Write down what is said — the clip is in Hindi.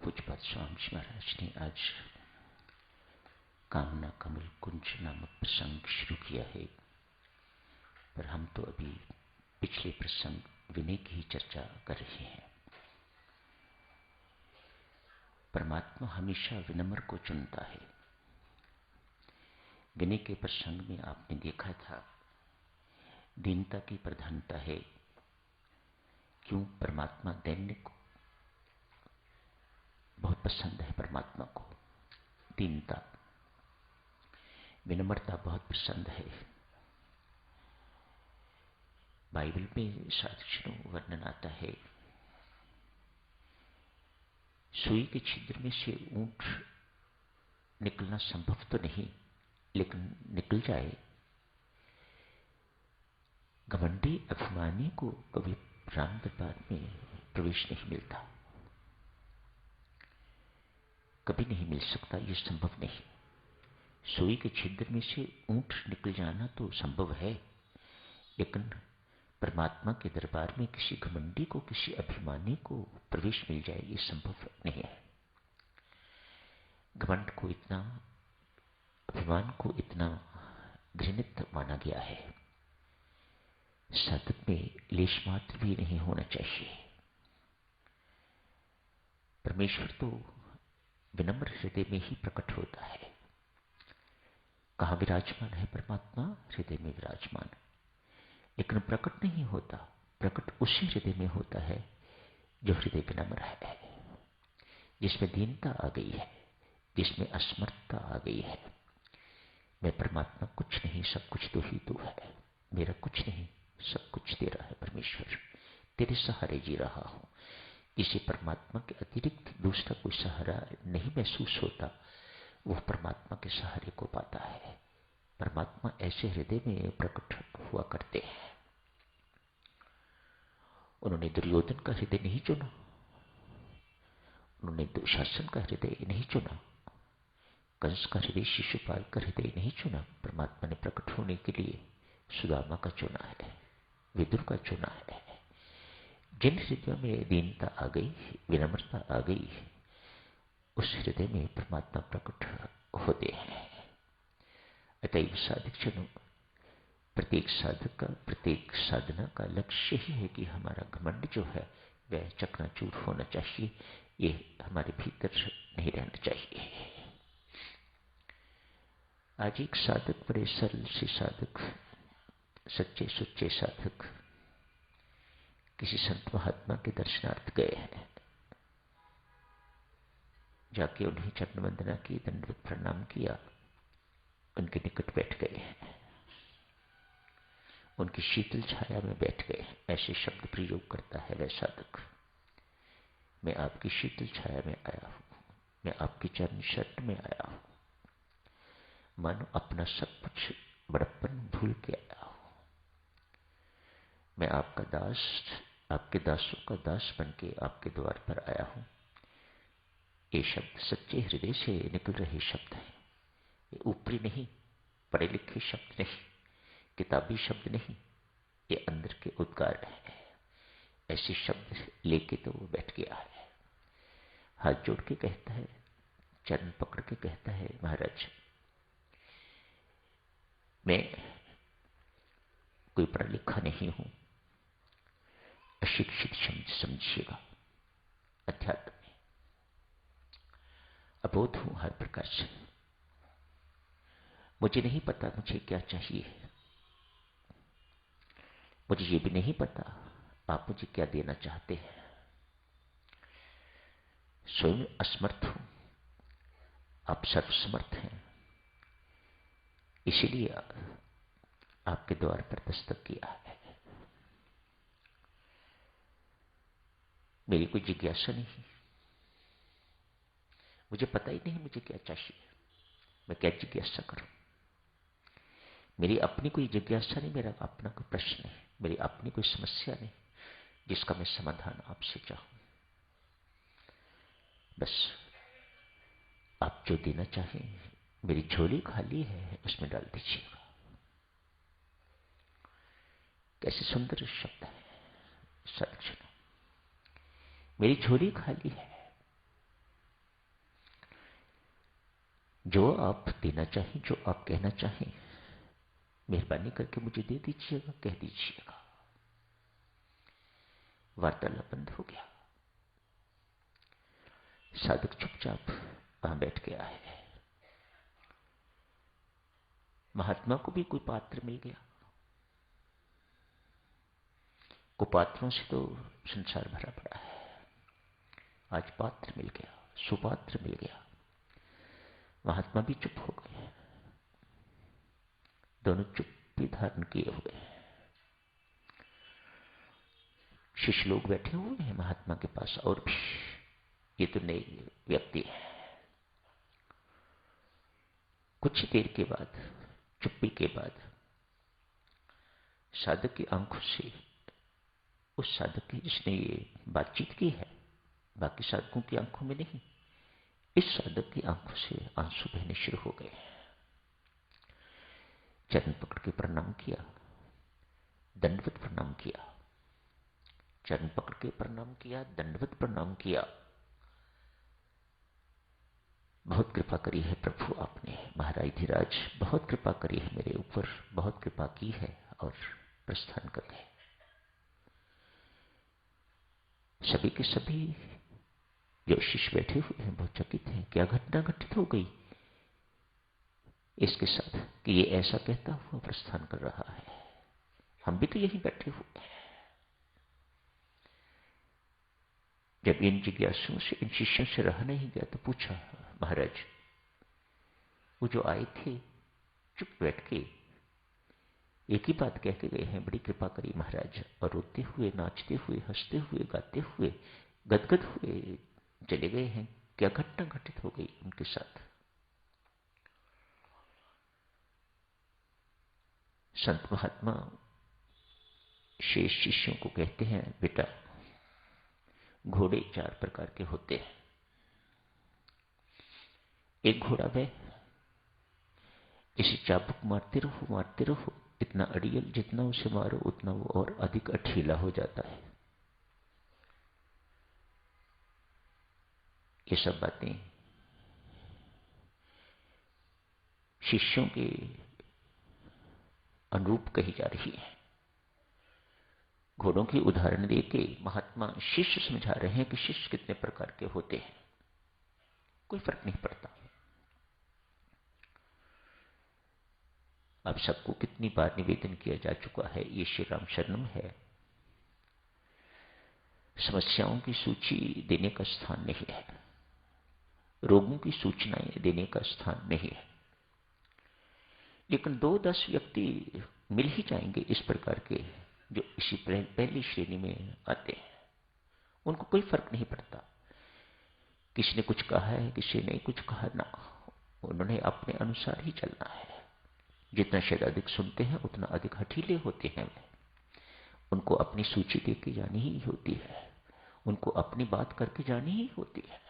पूज्यपाद स्वामी जी महाराज ने आज कामना कमल कुंज नामक प्रसंग शुरू किया है, पर हम तो अभी पिछले प्रसंग विनय की ही चर्चा कर रहे हैं। परमात्मा हमेशा विनम्र को चुनता है। विनय के प्रसंग में आपने देखा था दीनता की प्रधानता है। क्यों? परमात्मा दैन्य को बहुत पसंद है। परमात्मा को दीनता, विनम्रता बहुत पसंद है। बाइबल में साक्षियों वर्णन आता है, सुई के छिद्र में से ऊंट निकलना संभव तो नहीं, लेकिन निकल जाए। घमंडी अभिमानी को कभी राम दरबार में प्रवेश नहीं मिलता, कभी नहीं मिल सकता, यह संभव नहीं। सुई के छिद्र में से ऊंट निकल जाना तो संभव है, लेकिन परमात्मा के दरबार में किसी घमंडी को, किसी अभिमानी को प्रवेश मिल जाए, ये संभव नहीं है। घमंड को इतना, अभिमान को इतना घृणित माना गया है। साधक में लेश मात्र भी नहीं होना चाहिए। परमेश्वर तो विनम्र हृदय में ही प्रकट होता है। कहाँ विराजमान है परमात्मा? हृदय में विराजमान, लेकिन प्रकट नहीं होता। प्रकट उसी हृदय में होता है जो हृदय विनम्र है, जिसमें दीनता आ गई है, जिसमें असमर्थता आ गई है। मैं परमात्मा कुछ नहीं, सब कुछ तो ही तू है। मेरा कुछ नहीं, सब कुछ तेरा है। परमेश्वर, तेरे सहारे जी रहा हूं। जिसे परमात्मा के अतिरिक्त दूसरा कोई सहारा नहीं महसूस होता, वो परमात्मा के सहारे को पाता है। परमात्मा ऐसे हृदय में प्रकट हुआ करते हैं। उन्होंने दुर्योधन का हृदय नहीं चुना, उन्होंने दुशासन का हृदय नहीं चुना, कंस का हृदय, शिशुपाल का हृदय नहीं चुना। परमात्मा ने प्रकट होने के लिए सुदामा का चुना है, विदुर का चुना है। जिन हृदयों में दीनता आ गई, विनम्रता आ गई, उस हृदय में परमात्मा प्रकट होते हैं। अतएव साधक जनों, प्रत्येक साधक का, प्रत्येक साधना का लक्ष्य ही है कि हमारा घमंड जो है वह चकनाचूर होना चाहिए। ये हमारे भीतर नहीं रहना चाहिए। आज एक साधक, बड़े सरल से साधक, सच्चे सुच्चे साधक किसी संत महात्मा के दर्शनार्थ गए हैं। जाके उन्हें चरण वंदना की, दंडवत प्रणाम किया, उनके निकट बैठ गए हैं, उनकी शीतल छाया में बैठ गए। ऐसे शब्द प्रयोग करता है वह साधक, मैं आपकी शीतल छाया में आया हूं, मैं आपकी चरण शरण में आया हूं, मानो अपना सब कुछ बड़प्पन भूल के आया हूं। मैं आपका दास, आपके दासों का दास बन के आपके द्वार पर आया हूं। ये शब्द सच्चे हृदय से निकल रहे शब्द हैं। ये ऊपरी नहीं, पढ़े लिखे शब्द नहीं, किताबी शब्द नहीं, ये अंदर के उद्गार हैं। ऐसे शब्द लेके तो वो बैठ गया है। हाथ जोड़ के कहता है, चरण पकड़ के कहता है, महाराज मैं कोई पढ़ा लिखा नहीं हूं, अशिक्षित समझिएगा। अध्यात्म में अबोध हूं हर प्रकार से। मुझे नहीं पता मुझे क्या चाहिए, मुझे ये भी नहीं पता आप मुझे क्या देना चाहते हैं। स्वयं असमर्थ हूं, आप सर्वसमर्थ हैं, इसीलिए आपके द्वार पर दस्तक किया है। मेरी कोई जिज्ञासा नहीं, मुझे पता ही नहीं मुझे क्या चाहिए, मैं क्या जिज्ञासा करूं। मेरी अपनी कोई जिज्ञासा नहीं, मेरा अपना कोई प्रश्न नहीं, मेरी अपनी कोई समस्या नहीं जिसका मैं समाधान आपसे चाहूं। बस आप जो देना चाहें, मेरी झोली खाली है, उसमें डाल दीजिएगा। कैसे सुंदर शब्द है। सच, मेरी झोली खाली है, जो आप देना चाहें, जो आप कहना चाहें, मेहरबानी करके मुझे दे दीजिएगा, कह दीजिएगा। वार्तालाप बंद हो गया। साधक चुपचाप वहां बैठ गया है। महात्मा को भी कोई पात्र मिल गया। कुपात्रों से तो संसार भरा पड़ा है। आज पात्र मिल गया, सुपात्र मिल गया। महात्मा भी चुप हो गए, दोनों चुप्पी धारण किए हुए। शिष्य लोग बैठे हुए हैं महात्मा के पास, और भी ये तो नए व्यक्ति है। कुछ देर के बाद, चुप्पी के बाद, साधक की आंखों से, उस साधक की जिसने ये बातचीत की है, बाकी साधकों की आंखों में नहीं, इस साधक की आंखों से आंसू बहने शुरू हो गए। चरण पकड़ के प्रणाम किया, दंडवत प्रणाम किया, चरण पकड़ के प्रणाम किया, दंडवत प्रणाम किया। बहुत कृपा करी है प्रभु आपने, महाराज धीराज बहुत कृपा करी है मेरे ऊपर, बहुत कृपा की है, और प्रस्थान कर गए। सभी के सभी जो शिष्य बैठे हुए हैं बहुत चकित हैं। क्या घटना घटित हो गई इसके साथ कि ये ऐसा कहता हुआ प्रस्थान कर रहा है? हम भी तो यहीं बैठे हुए हैं। जब इन जिज्ञासुओं से, इन शिष्यों से रहा नहीं गया तो पूछा, महाराज वो जो आए थे चुप बैठ के एक ही बात कह के गए हैं, बड़ी कृपा करी महाराज, और रोते हुए, नाचते हुए, हंसते हुए, गाते हुए, गदगद हुए चले गए हैं। क्या घटना घटित हो गई उनके साथ? संत महात्मा शेष शिष्यों को कहते हैं, बेटा घोड़े 4 प्रकार के होते हैं। एक घोड़ा वह इसे चाबुक मारते रहो, इतना अड़ियल जितना उसे मारो उतना वो और अधिक अठीला हो जाता है। ये सब बातें शिष्यों के अनुरूप कही जा रही है। घोड़ों की उदाहरण देके महात्मा शिष्य समझा रहे हैं कि शिष्य कितने प्रकार के होते हैं, कोई फर्क नहीं पड़ता। अब सबको कितनी बार निवेदन किया जा चुका है, ये श्री राम शरणम है। समस्याओं की सूची देने का स्थान नहीं है, रोगों की सूचनाएं देने का स्थान नहीं है। लेकिन 2-10 व्यक्ति मिल ही जाएंगे इस प्रकार के, जो इसी पहली श्रेणी में आते हैं। उनको कोई फर्क नहीं पड़ता, किसी ने कुछ कहा है, किसी ने कुछ कहा ना, उन्होंने अपने अनुसार ही चलना है। जितना शायद अधिक सुनते हैं उतना अधिक हठीले होते हैं वे। उनको अपनी सूची दे के जानी ही होती है, उनको अपनी बात करके जानी ही होती है।